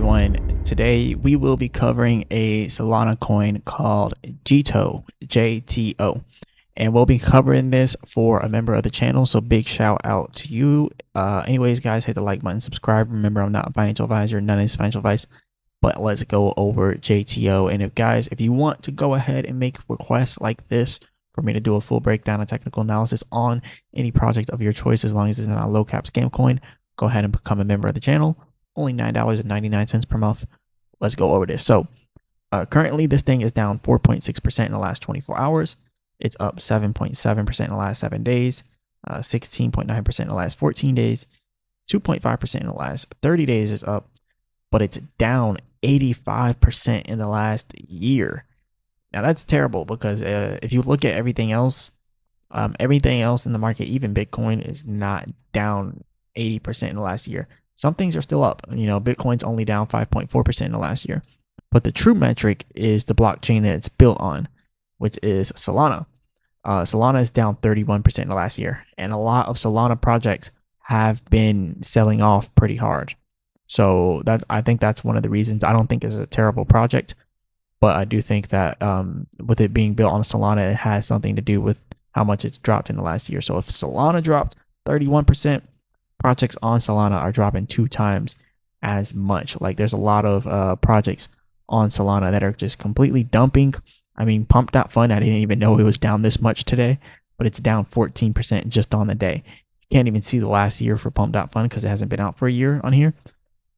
everyone. Today we will be covering a Solana coin called Jito, JTO. And we'll be covering this for a member of the channel, so big shout out to you. Anyways, guys, hit the like button, subscribe. Remember, I'm not a financial advisor, none of this financial advice, but let's go over JTO. And if you want to go ahead and make requests like this for me to do a full breakdown and technical analysis on any project of your choice, as long as it's not a low cap scam coin, go ahead and become a member of the channel. Only $9.99 per month. Let's go over this. So currently this thing is down 4.6% in the last 24 hours. It's up 7.7% in the last 7 days, 16.9% in the last 14 days, 2.5% in the last 30 days is up, but it's down 85% in the last year. Now that's terrible because if you look at everything else in the market, even Bitcoin is not down 80% in the last year. Some things are still up. You know, Bitcoin's only down 5.4% in the last year. But the true metric is the blockchain that it's built on, which is Solana. Solana is down 31% in the last year. And a lot of Solana projects have been selling off pretty hard. So I think that's one of the reasons. I don't think it's a terrible project, but I do think that with it being built on Solana, it has something to do with how much it's dropped in the last year. So if Solana dropped 31%, projects on Solana are dropping 2 times as much. Like there's a lot of projects on Solana that are just completely dumping. I mean, Pump.Fund, I didn't even know it was down this much today, but it's down 14% just on the day. You can't even see the last year for Pump.Fund because it hasn't been out for a year on here.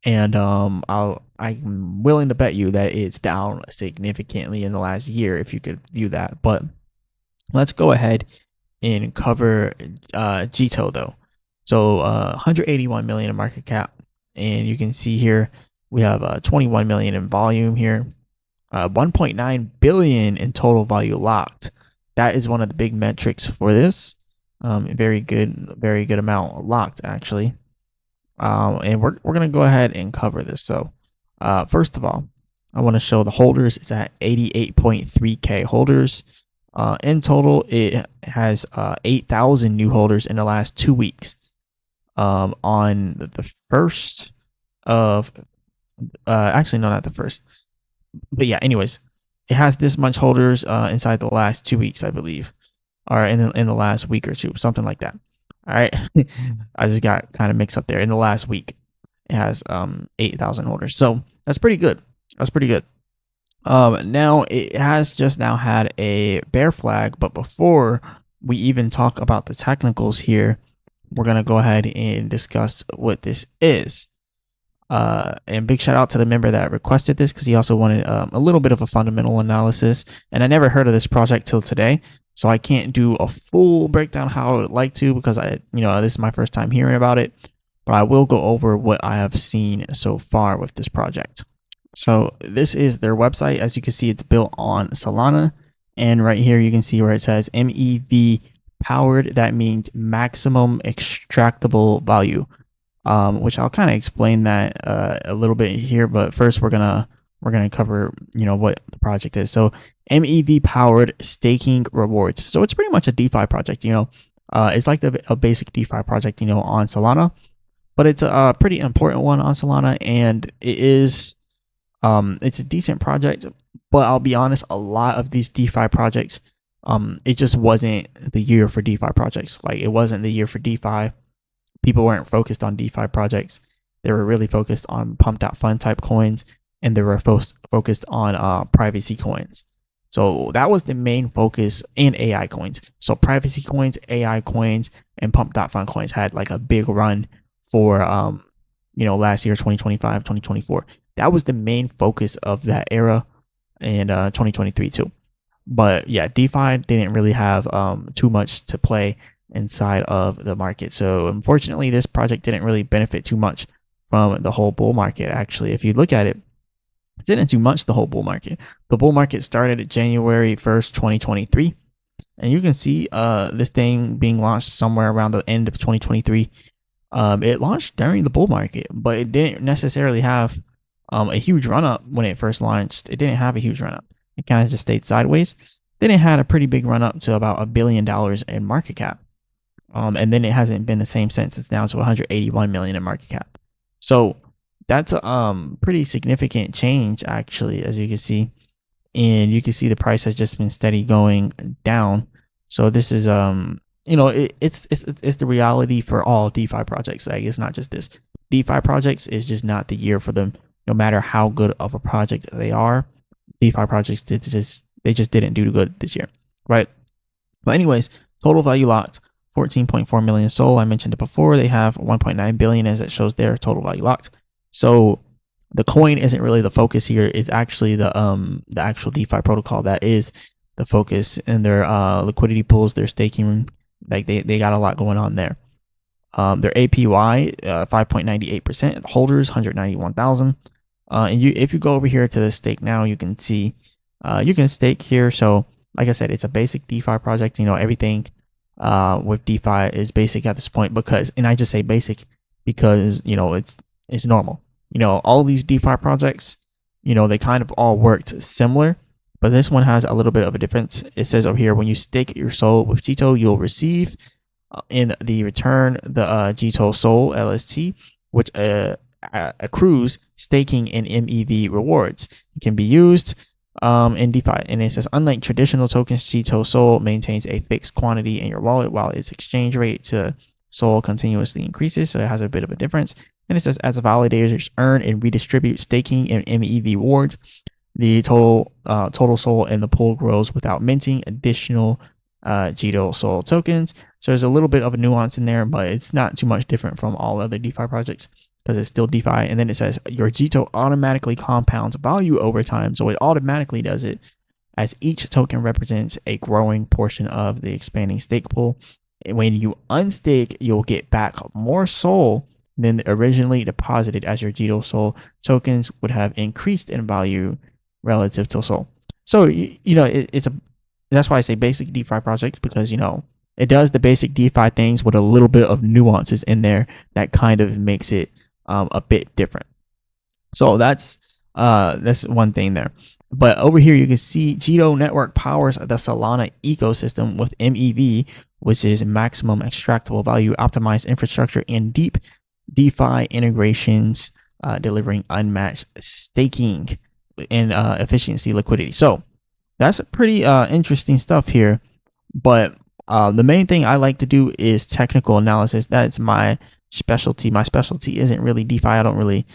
And I'm willing to bet you that it's down significantly in the last year if you could view that. But let's go ahead and cover Jito though. So 181 million in market cap, and you can see here we have 21 million in volume here, 1.9 billion in total value locked. That is one of the big metrics for this. Very good amount locked actually. And we're gonna go ahead and cover this. So first of all, I want to show the holders. It's at 88.3k holders. In total, it has 8,000 new holders in the last 2 weeks. On the first of actually no, not the first, but yeah, anyways, it has this much holders inside the last 2 weeks, I believe, or in the last week or two, something like that. All right. I just got kind of mixed up there. In the last week it has 8,000 holders, so that's pretty good. Now it has just now had a bear flag, but before we even talk about the technicals here, we're going to go ahead and discuss what this is. And big shout out to the member that requested this because he also wanted a little bit of a fundamental analysis. And I never heard of this project till today, so I can't do a full breakdown how I would like to because this is my first time hearing about it. But I will go over what I have seen so far with this project. So this is their website. As you can see, it's built on Solana. And right here you can see where it says MEV powered. That means maximum extractable value, which I'll kind of explain that a little bit here. But first we're gonna cover what the project is. So MEV powered staking rewards. So it's pretty much a DeFi project. It's like a basic DeFi project on Solana, but it's a pretty important one on Solana, and it is it's a decent project. But I'll be honest, a lot of these DeFi projects, it just wasn't the year for DeFi projects. Like it wasn't the year for DeFi. People weren't focused on DeFi projects. They were really focused on Pump.Fund type coins, and they were focused on privacy coins. So that was the main focus, in AI coins. So privacy coins, AI coins, and Pump.Fund coins had like a big run for last year, 2025, 2024. That was the main focus of that era, and 2023 too. But yeah, DeFi didn't really have too much to play inside of the market. So unfortunately, this project didn't really benefit too much from the whole bull market. Actually, if you look at it, it didn't do much the whole bull market. The bull market started at January 1st, 2023. And you can see this thing being launched somewhere around the end of 2023. It launched during the bull market, but it didn't necessarily have a huge run up when it first launched. It didn't have a huge run up. It kind of just stayed sideways. Then it had a pretty big run up to about $1 billion in market cap. And then it hasn't been the same since. It's down to 181 million in market cap. So That's a pretty significant change actually, as you can see. And you can see the price has just been steady going down. So this is it's the reality for all DeFi projects. Like, it's not just this. DeFi projects is just not the year for them. No matter how good of a project they are, DeFi projects they just didn't do good this year, right? But anyways, total value locked 14.4 million SOL. I mentioned it before. They have 1.9 billion as it shows there, total value locked. So the coin isn't really the focus here. It's actually the actual DeFi protocol that is the focus, and their liquidity pools, their staking, like they got a lot going on there. Their APY 5.98%, holders 191,000. And if you go over here to the stake now, you can see you can stake here. So like I said, it's a basic DeFi project. Everything with DeFi is basic at this point, because, and I just say basic because it's normal. All these DeFi projects, they kind of all worked similar, but this one has a little bit of a difference. It says over here, when you stake your SOL with Jito, you'll receive in the return the Jito SOL LST, which accrues staking and MEV rewards. It can be used in DeFi. And it says, unlike traditional tokens, Jito SOL maintains a fixed quantity in your wallet while its exchange rate to SOL continuously increases. So it has a bit of a difference. And it says, as validators earn and redistribute staking and MEV rewards, the total SOL in the pool grows without minting additional Jito SOL tokens. So there's a little bit of a nuance in there, but it's not too much different from all other DeFi projects because it's still DeFi. And then it says your Jito automatically compounds value over time. So it automatically does it as each token represents a growing portion of the expanding stake pool. And when you unstake, you'll get back more SOL than originally deposited, as your Jito SOL tokens would have increased in value relative to SOL. So that's why I say basic DeFi project, because it does the basic DeFi things with a little bit of nuances in there that kind of makes it a bit different. So that's one thing there. But over here you can see Jito network powers the Solana ecosystem with MEV, which is maximum extractable value, optimized infrastructure, and deep DeFi integrations, delivering unmatched staking and efficiency liquidity. So that's pretty interesting stuff here. But the main thing I like to do is technical analysis. That's my specialty. My specialty isn't really DeFi. I don't really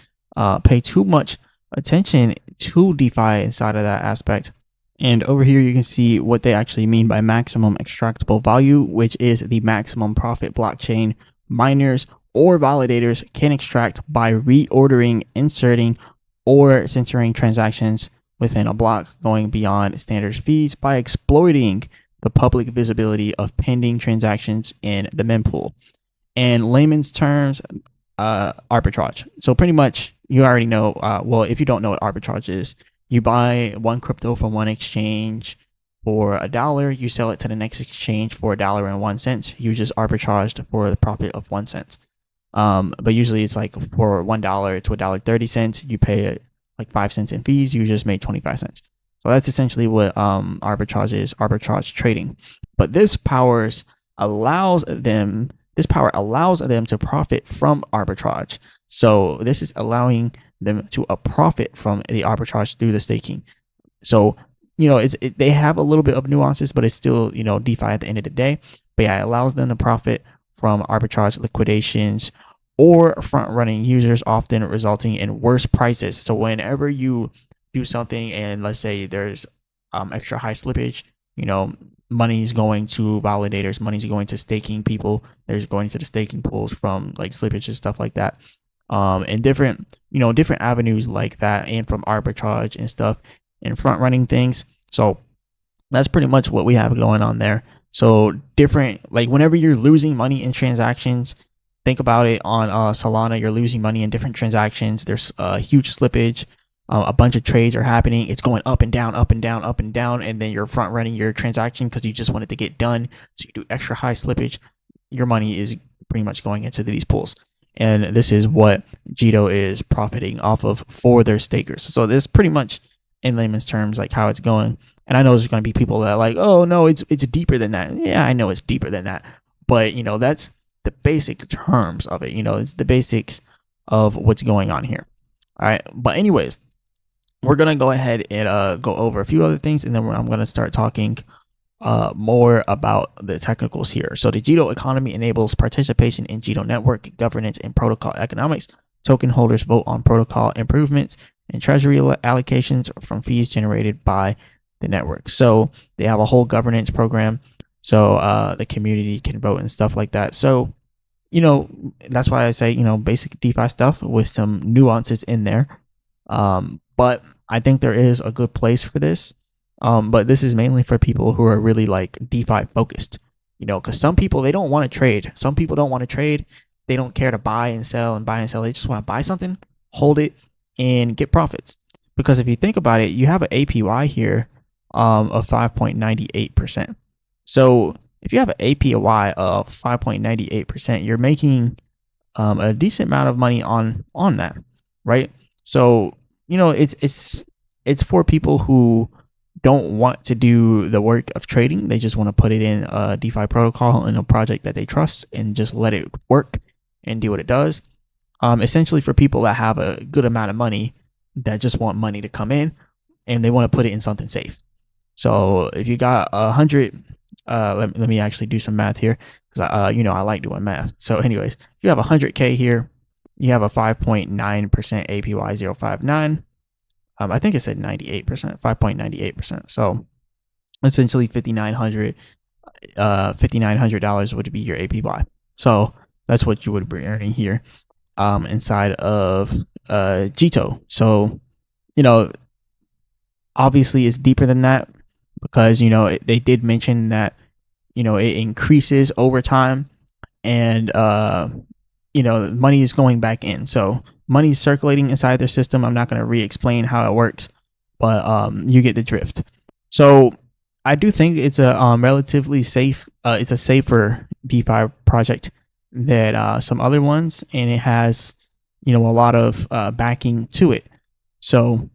pay too much attention to DeFi inside of that aspect. And over here, you can see what they actually mean by maximum extractable value, which is the maximum profit blockchain miners or validators can extract by reordering, inserting, or censoring transactions within a block, going beyond standard fees by exploiting the public visibility of pending transactions in the mempool. In layman's terms, arbitrage. So pretty much, you already know, well, if you don't know what arbitrage is, you buy one crypto from one exchange for $1, you sell it to the next exchange for $1.01. You just arbitraged for the profit of 1 cent. But usually it's like for $1 to $1.30, you pay like 5 cents in fees, you just made 25 cents. So that's essentially what arbitrage is, arbitrage trading. But this power allows them to profit from arbitrage. So this is allowing them to profit from the arbitrage through the staking. So they have a little bit of nuances, but it's still DeFi at the end of the day. But yeah, it allows them to profit from arbitrage liquidations or front running users, often resulting in worse prices. So whenever you do something and let's say there's extra high slippage, money's going to validators, money's going to staking people, there's going to the staking pools from like slippage and stuff like that, and different avenues like that, and from arbitrage and stuff and front running things. So that's pretty much what we have going on there. So different, like whenever you're losing money in transactions, think about it on Solana, you're losing money in different transactions. There's a huge slippage. A bunch of trades are happening. It's going up and down, up and down, up and down. And then you're front running your transaction because you just wanted to get done. So you do extra high slippage. Your money is pretty much going into these pools. And this is what Jito is profiting off of for their stakers. So this is pretty much in layman's terms, like how it's going. And I know there's going to be people that are like, oh no, it's deeper than that. Yeah, I know it's deeper than that. But that's the basic terms of it. It's the basics of what's going on here. All right. But anyways, we're gonna go ahead and go over a few other things, and then I'm gonna start talking more about the technicals here. So the Jito economy enables participation in Jito network governance and protocol economics. Token holders vote on protocol improvements and treasury allocations from fees generated by the network. So they have a whole governance program. So the community can vote and stuff like that. So, that's why I say, basic DeFi stuff with some nuances in there. But I think there is a good place for this. But this is mainly for people who are really like DeFi focused, because some people, they don't want to trade. Some people don't want to trade. They don't care to buy and sell and buy and sell. They just want to buy something, hold it, and get profits. Because if you think about it, you have an APY here of 5.98%. So if you have an APY of 5.98%, you're making a decent amount of money on that, right? So it's for people who don't want to do the work of trading. They just want to put it in a DeFi protocol in a project that they trust and just let it work and do what it does. Essentially for people that have a good amount of money that just want money to come in and they want to put it in something safe. So if you got 100, let me actually do some math here because I like doing math. So anyways, if you have 100K here, you have a 5.9% APY 059. I think it said 98%, 5.98%. So essentially $5,900 would be your APY. So that's what you would be earning here inside of Jito. So, obviously it's deeper than that because, they did mention that, it increases over time and, money is going back in. So money is circulating inside their system. I'm not going to re-explain how it works, but you get the drift. So I do think it's a relatively safe, it's a safer DeFi project than some other ones, and it has, a lot of backing to it. So,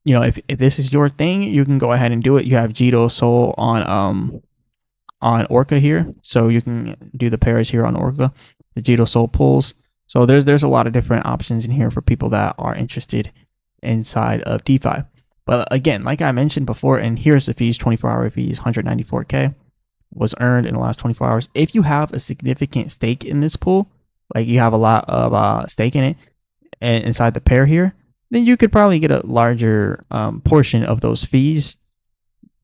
if this is your thing, you can go ahead and do it. You have Jito Sol on Orca here, so you can do the pairs here on Orca, the Jito Sol pools. So there's a lot of different options in here for people that are interested inside of DeFi. But again, like I mentioned before, and here's the fees, 24-hour fees, 194K was earned in the last 24 hours. If you have a significant stake in this pool, like you have a lot of stake in it and inside the pair here, then you could probably get a larger portion of those fees.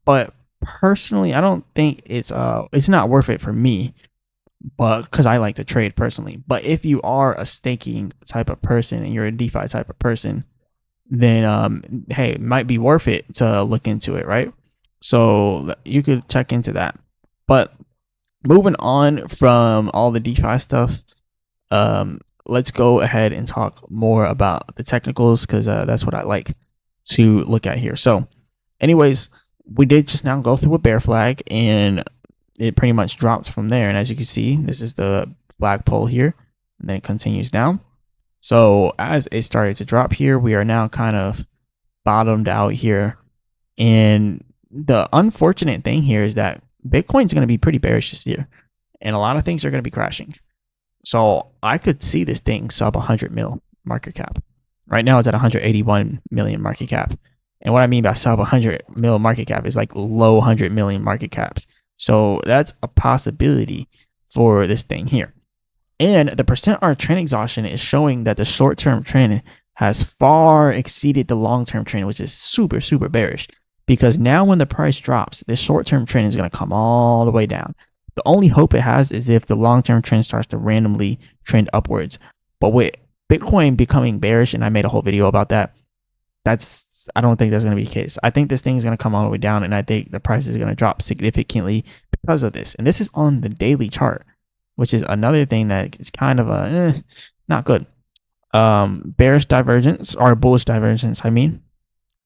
But personally, I don't think it's not worth it for me, but because I like to trade personally. But if you are a staking type of person and you're a DeFi type of person, then hey, it might be worth it to look into it, right? So you could check into that. But moving on from all the DeFi stuff, let's go ahead and talk more about the technicals because that's what I like to look at here. So anyways, we did just now go through a bear flag and it pretty much drops from there. And as you can see, this is the flagpole here, and then it continues down. So as it started to drop here, we are now kind of bottomed out here. And the unfortunate thing here is that Bitcoin's going to be pretty bearish this year, and a lot of things are going to be crashing. So I could see this thing sub 100 mil market cap. Right now it's at 181 million market cap. And what I mean by sub 100 mil market cap is like low 100 million market caps. So that's a possibility for this thing here. And the %R trend exhaustion is showing that the short-term trend has far exceeded the long-term trend, which is super, super bearish. Because now when the price drops, this short-term trend is going to come all the way down. The only hope it has is if the long-term trend starts to randomly trend upwards. But with Bitcoin becoming bearish, and I made a whole video about that, I don't think that's going to be the case. I think this thing is going to come all the way down, and I think the price is going to drop significantly because of this. And this is on the daily chart, which is another thing that is kind of not good. Bearish divergence or bullish divergence, I mean,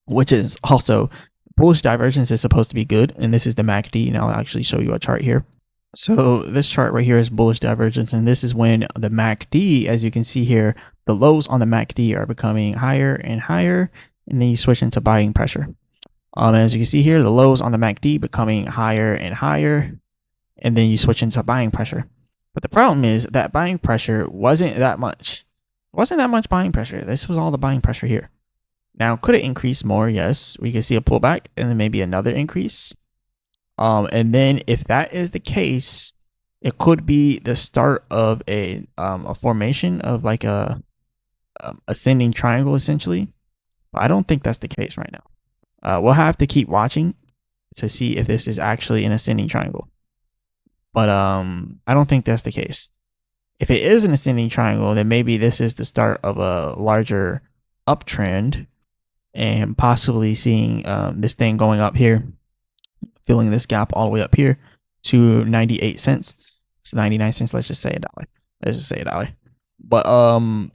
which is also bullish divergence is supposed to be good. And this is the MACD. And I'll actually show you a chart here. So this chart right here is bullish divergence. And this is when the MACD, as you can see here, the lows on the MACD are becoming higher and higher. And then you switch into buying pressure. As you can see here, the lows on the MACD becoming higher and higher. And then you switch into buying pressure. But the problem is that buying pressure wasn't that much wasn't that much buying pressure. This was all the buying pressure here. Now, could it increase more? Yes, we could see a pullback and then maybe another increase. And then if that is the case, it could be the start of a formation of like a ascending triangle essentially. But I don't think that's the case right now. We'll have to keep watching to see if this is actually an ascending triangle. But I don't think that's the case. If it is an ascending triangle, then maybe this is the start of a larger uptrend and possibly seeing this thing going up here, filling this gap all the way up here to 98 cents. So 99 cents, let's just say $1. Let's just say $1. But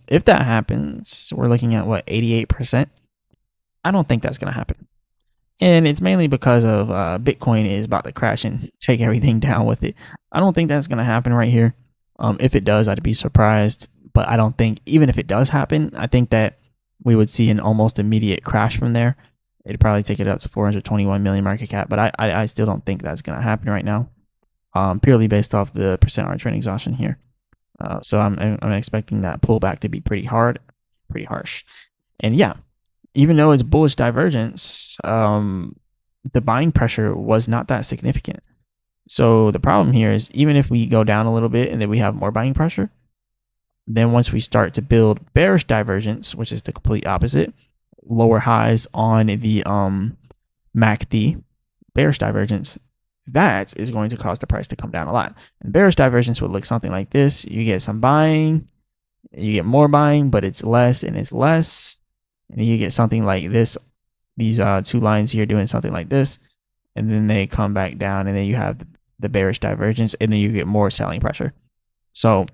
if that happens, we're looking at what, 88%? I don't think that's going to happen. And it's mainly because of Bitcoin is about to crash and take everything down with it. I don't think that's going to happen right here. If it does, I'd be surprised. But I don't think, even if it does happen, I think that we would see an almost immediate crash from there. It'd probably take it up to 421 million market cap. But I still don't think that's going to happen right now, purely based off the percent R trend exhaustion here. So I'm expecting that pullback to be pretty harsh. And yeah, even though it's bullish divergence, the buying pressure was not that significant. So the problem here is even if we go down a little bit and then we have more buying pressure, then once we start to build bearish divergence, which is the complete opposite, lower highs on the MACD, bearish divergence, that is going to cause the price to come down a lot. And bearish divergence would look something like this. You get some buying, you get more buying, but it's less and it's less. And you get something like this, these two lines here doing something like this, and then they come back down, and then you have the bearish divergence, and then you get more selling pressure. So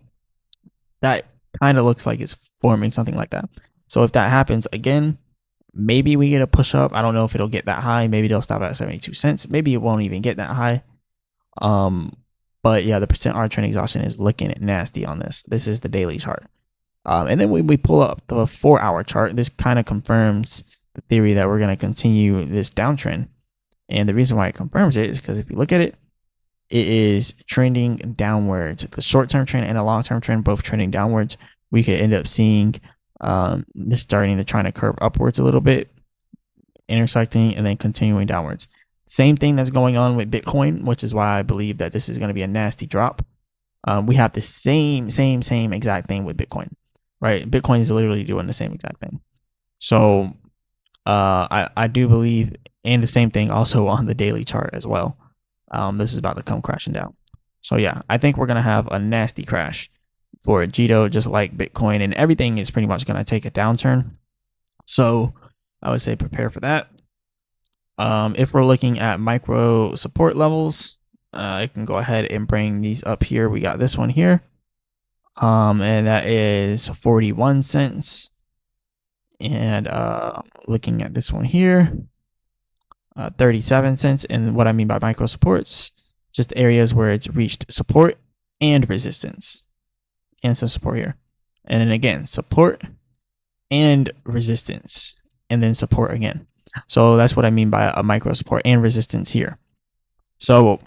that kind of looks like it's forming something like that. So if that happens again, maybe we get a push up. I don't know if it'll get that high. Maybe they'll stop at 72 cents. Maybe it won't even get that high. But yeah, the percent R trend exhaustion is looking nasty on this. This is the daily chart. And then we pull up the 4-hour chart. This kind of confirms the theory that we're going to continue this downtrend. And the reason why it confirms it is because if you look at it, it is trending downwards. The short-term trend and the long-term trend both trending downwards. We could end up seeing this starting to try to curve upwards a little bit, intersecting, and then continuing downwards. Same thing that's going on with Bitcoin, which is why I believe that this is going to be a nasty drop. We have the same exact thing with Bitcoin. Right, Bitcoin is literally doing the same exact thing. So I do believe, and the same thing also on the daily chart as well. This is about to come crashing down. So yeah, I think we're gonna have a nasty crash for Jito, just like Bitcoin, and everything is pretty much gonna take a downturn. So I would say prepare for that. If we're looking at micro support levels, I can go ahead and bring these up here. We got this one here. And that is 41 cents. And looking at this one here, 37 cents. And what I mean by micro supports, just areas where it's reached support and resistance, and some support here. And then again, support and resistance, and then support again. So that's what I mean by a micro support and resistance here. So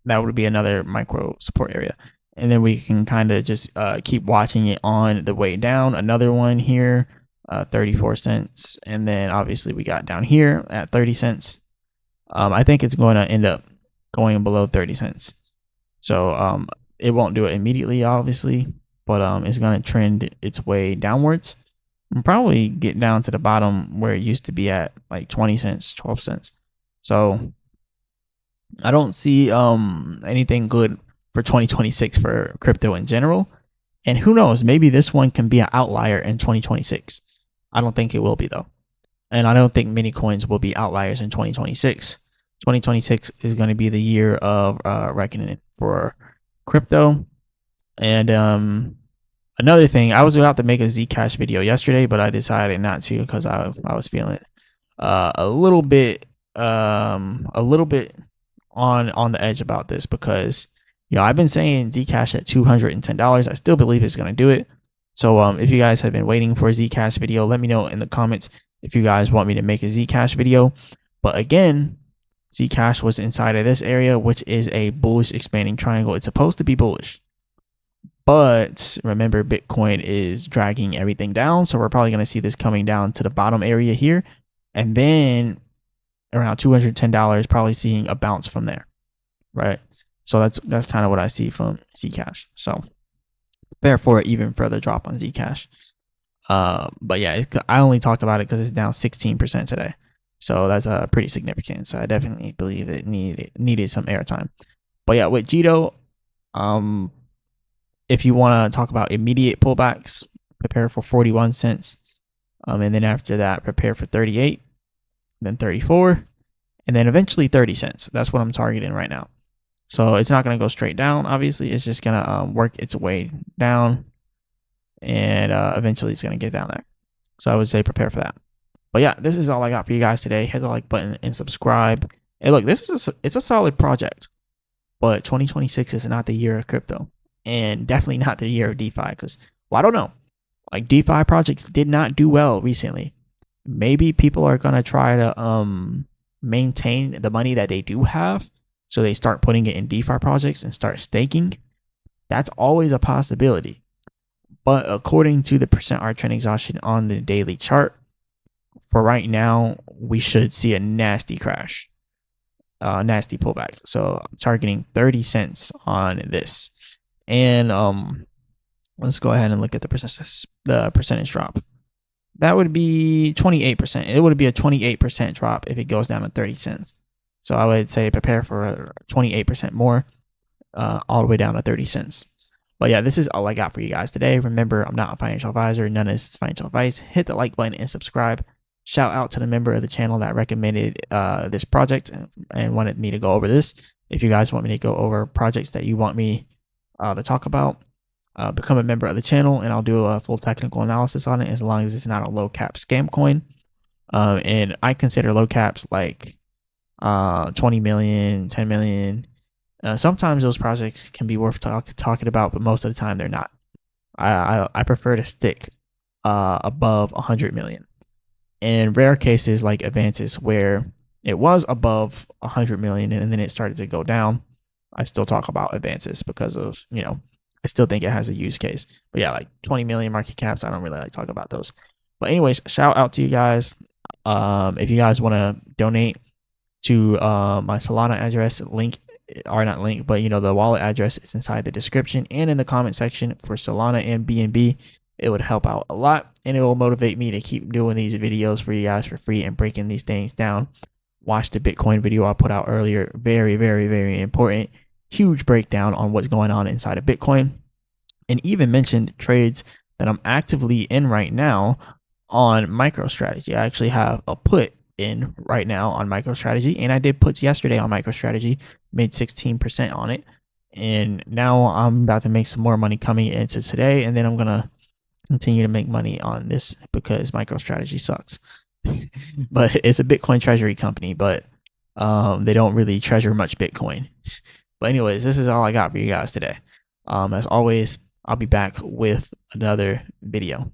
that would be another micro support area. And then we can kind of just keep watching it on the way down. Another one here, 34 cents. And then obviously we got down here at 30 cents. I think it's going to end up going below 30 cents. So it won't do it immediately, obviously, but it's going to trend its way downwards and probably get down to the bottom where it used to be at, like 20 cents, 12 cents. So I don't see anything good for 2026 for crypto in general. And who knows, maybe this one can be an outlier in 2026. I don't think it will be though. And I don't think many coins will be outliers in 2026. 2026 is going to be the year of reckoning for crypto. And another thing, I was about to make a Zcash video yesterday, but I decided not to because I was feeling a little bit on the edge about this, because I've been saying Zcash at $210. I still believe it's going to do it. So if you guys have been waiting for a Zcash video, let me know in the comments if you guys want me to make a Zcash video. But again, Zcash was inside of this area, which is a bullish expanding triangle. It's supposed to be bullish, But remember, Bitcoin is dragging everything down. So we're probably going to see this coming down to the bottom area here. And then around $210, probably seeing a bounce from there. Right. So that's kind of what I see from Zcash. So prepare for an even further drop on Zcash. But yeah, I only talked about it because it's down 16% today. So that's pretty significant. So I definitely believe it needed some airtime. But yeah, with Jito, if you want to talk about immediate pullbacks, prepare for 41 cents. And then after that, prepare for 38, then 34, and then eventually 30 cents. That's what I'm targeting right now. So it's not going to go straight down, obviously. It's just going to work its way down, and eventually it's going to get down there. So I would say prepare for that. But yeah, this is all I got for you guys today. Hit the like button and subscribe. Hey, look, it's a solid project, but 2026 is not the year of crypto, and definitely not the year of DeFi. Because, well, I don't know, like DeFi projects did not do well recently. Maybe people are gonna try to maintain the money that they do have, so they start putting it in DeFi projects and start staking. That's always a possibility. But according to the percent R trend exhaustion on the daily chart, for right now, we should see a nasty crash, nasty pullback. So I'm targeting 30 cents on this. And let's go ahead and look at the percentage drop. That would be 28%. It would be a 28% drop if it goes down to 30 cents. So I would say prepare for a 28% more, all the way down to 30 cents. But yeah, this is all I got for you guys today. Remember, I'm not a financial advisor. None of this is financial advice. Hit the like button and subscribe. Shout out to the member of the channel that recommended this project and wanted me to go over this. If you guys want me to go over projects that you want me to talk about, become a member of the channel and I'll do a full technical analysis on it, as long as it's not a low cap scam coin. And I consider low caps like 20 million, 10 million. Sometimes those projects can be worth talking about, but most of the time they're not. I prefer to stick above 100 million. In rare cases like advances where it was above 100 million and then it started to go down, I still talk about advances because of, I still think it has a use case. But yeah, like 20 million market caps, I don't really like talk about those. But anyways, shout out to you guys. If you guys want to donate to my Solana address, link, or not link, but the wallet address is inside the description and in the comment section for Solana and BNB. It would help out a lot, and it will motivate me to keep doing these videos for you guys for free and breaking these things down. Watch the Bitcoin video I put out earlier. Very, very, very important. Huge breakdown on what's going on inside of Bitcoin, and even mentioned trades that I'm actively in right now on MicroStrategy. I actually have a put in right now on MicroStrategy, and I did puts yesterday on MicroStrategy, made 16% on it, and now I'm about to make some more money coming into today, and then I'm gonna continue to make money on this because MicroStrategy sucks. But it's a Bitcoin treasury company, but they don't really treasure much Bitcoin. But anyways, this is all I got for you guys today. As always, I'll be back with another video.